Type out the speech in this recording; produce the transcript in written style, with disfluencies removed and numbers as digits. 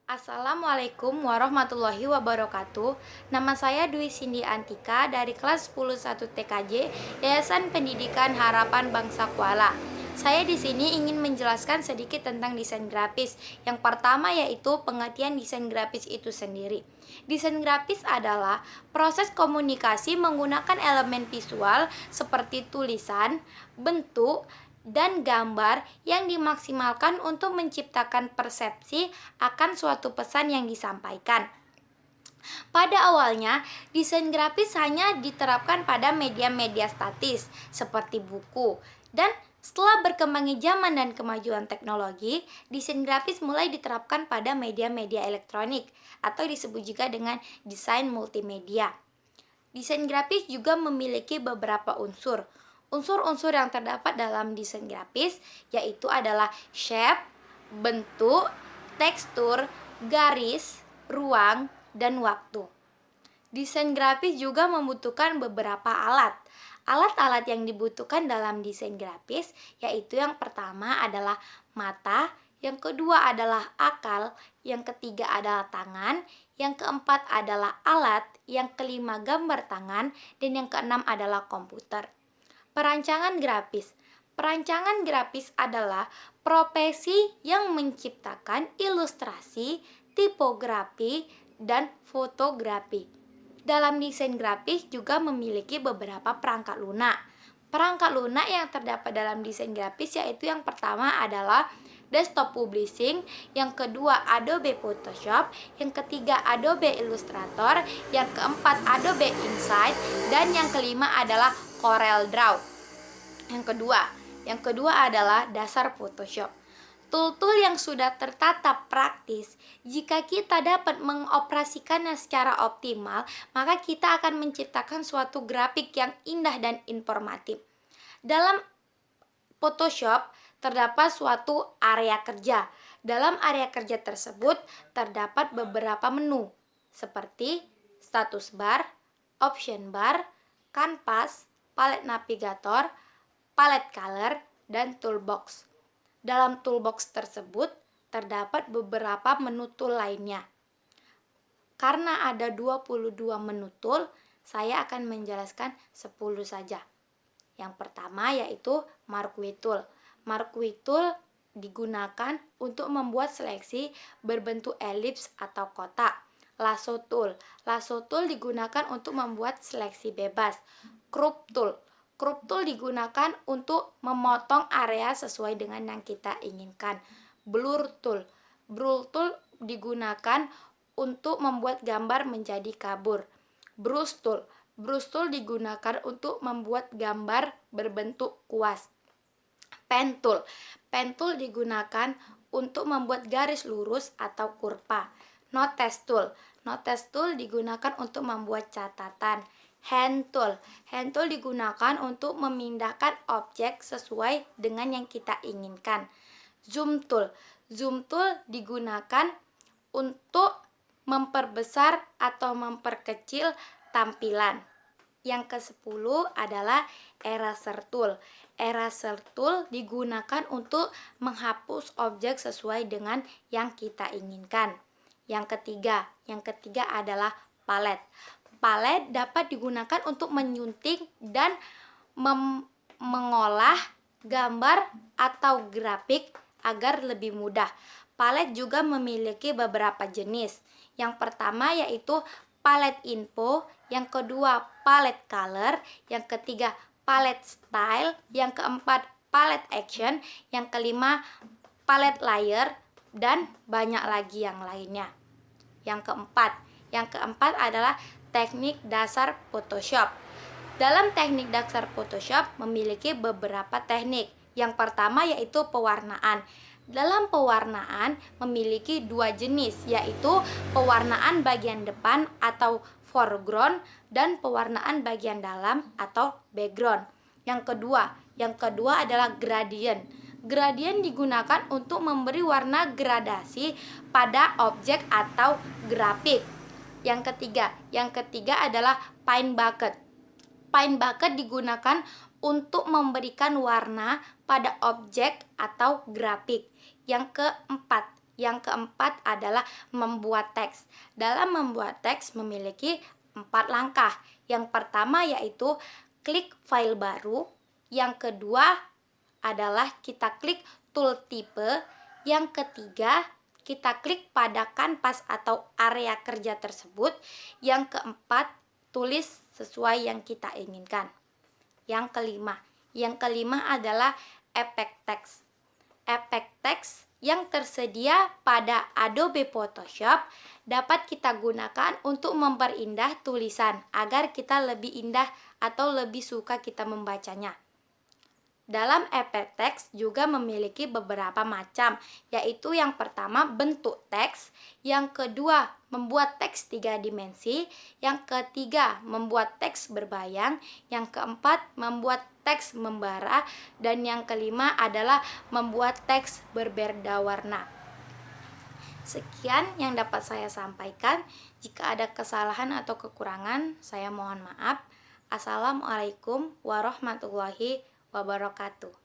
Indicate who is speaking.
Speaker 1: Assalamualaikum warahmatullahi wabarakatuh. Nama saya Dwi Cindy Antika dari kelas 101 TKJ Yayasan Pendidikan Harapan Bangsa Kuala. Saya di sini ingin menjelaskan sedikit tentang desain grafis. Yang pertama yaitu pengertian desain grafis itu sendiri. Desain grafis adalah proses komunikasi menggunakan elemen visual seperti tulisan, bentuk, dan gambar yang dimaksimalkan untuk menciptakan persepsi akan suatu pesan yang disampaikan. Pada awalnya, desain grafis hanya diterapkan pada media-media statis seperti buku, dan setelah berkembangnya zaman dan kemajuan teknologi, desain grafis mulai diterapkan pada media-media elektronik atau disebut juga dengan desain multimedia. Desain grafis juga memiliki beberapa unsur. Unsur-unsur yang terdapat dalam desain grafis yaitu adalah shape, bentuk, tekstur, garis, ruang, dan waktu. Desain grafis juga membutuhkan beberapa alat. Alat-alat yang dibutuhkan dalam desain grafis yaitu yang pertama adalah mata, yang kedua adalah akal, yang ketiga adalah tangan, yang keempat adalah alat, yang kelima gambar tangan, dan yang keenam adalah komputer. Perancangan grafis. Perancangan grafis adalah profesi yang menciptakan ilustrasi, tipografi, dan fotografi. Dalam desain grafis juga memiliki beberapa perangkat lunak. Perangkat lunak yang terdapat dalam desain grafis yaitu yang pertama adalah desktop publishing, yang kedua Adobe Photoshop, yang ketiga Adobe Illustrator, yang keempat Adobe InSight, dan yang kelima adalah Corel Draw. Yang kedua adalah dasar Photoshop. Tool-tool yang sudah tertata praktis, jika kita dapat mengoperasikannya secara optimal, maka kita akan menciptakan suatu grafik yang indah dan informatif. Dalam Photoshop terdapat suatu area kerja. Dalam area kerja tersebut terdapat beberapa menu seperti status bar, option bar, kanvas, palet navigator, palet color, dan toolbox. Dalam toolbox tersebut terdapat beberapa menu tool lainnya. Karena ada 22 menu tool, saya akan menjelaskan 10 saja. Yang pertama yaitu Marquee Tool. Marquee Tool digunakan untuk membuat seleksi berbentuk elips atau kotak. Lasso Tool. Lasso Tool digunakan untuk membuat seleksi bebas. Crop Tool. Crop Tool digunakan untuk memotong area sesuai dengan yang kita inginkan. Blur Tool. Blur Tool digunakan untuk membuat gambar menjadi kabur. Brush Tool. Brush Tool digunakan untuk membuat gambar berbentuk kuas. Pen Tool. Pen Tool digunakan untuk membuat garis lurus atau kurva. Notes Tool. Notes Tool digunakan untuk membuat catatan. Hand Tool. Hand Tool digunakan untuk memindahkan objek sesuai dengan yang kita inginkan. Zoom Tool. Zoom Tool digunakan untuk memperbesar atau memperkecil tampilan. Yang ke-10 adalah Eraser Tool. Eraser Tool digunakan untuk menghapus objek sesuai dengan yang kita inginkan. Yang ketiga adalah palet. Palet dapat digunakan untuk menyunting dan mengolah gambar atau grafik agar lebih mudah. Palet juga memiliki beberapa jenis. Yang pertama yaitu palet info, yang kedua palet color, yang ketiga palet style, yang keempat palet action, yang kelima palet layer, dan banyak lagi yang lainnya. Yang keempat adalah teknik dasar Photoshop. Dalam teknik dasar Photoshop memiliki beberapa teknik. Yang pertama yaitu pewarnaan. Dalam pewarnaan memiliki dua jenis, yaitu pewarnaan bagian depan atau foreground dan pewarnaan bagian dalam atau background. Yang kedua adalah gradient. Gradient digunakan untuk memberi warna gradasi pada objek atau grafik. Yang ketiga adalah paint bucket. Paint bucket digunakan untuk memberikan warna pada objek atau grafik. Yang Yang keempat adalah membuat teks. Dalam membuat teks memiliki 4 langkah. Yang pertama yaitu klik file baru. Yang kedua adalah kita klik tool tipe. Yang ketiga, kita klik pada kanvas atau area kerja tersebut. Yang keempat, tulis sesuai yang kita inginkan. Yang kelima adalah efek teks. Efek teks yang tersedia pada Adobe Photoshop dapat kita gunakan untuk memperindah tulisan agar kita lebih indah atau lebih suka kita membacanya. Dalam efek teks juga memiliki beberapa macam, yaitu yang pertama bentuk teks, yang kedua membuat teks 3 dimensi, yang ketiga membuat teks berbayang, yang keempat membuat teks membara, dan yang kelima adalah membuat teks berbeda warna. Sekian yang dapat saya sampaikan. Jika ada kesalahan atau kekurangan, saya mohon maaf. Assalamualaikum warahmatullahi wabarakatuh.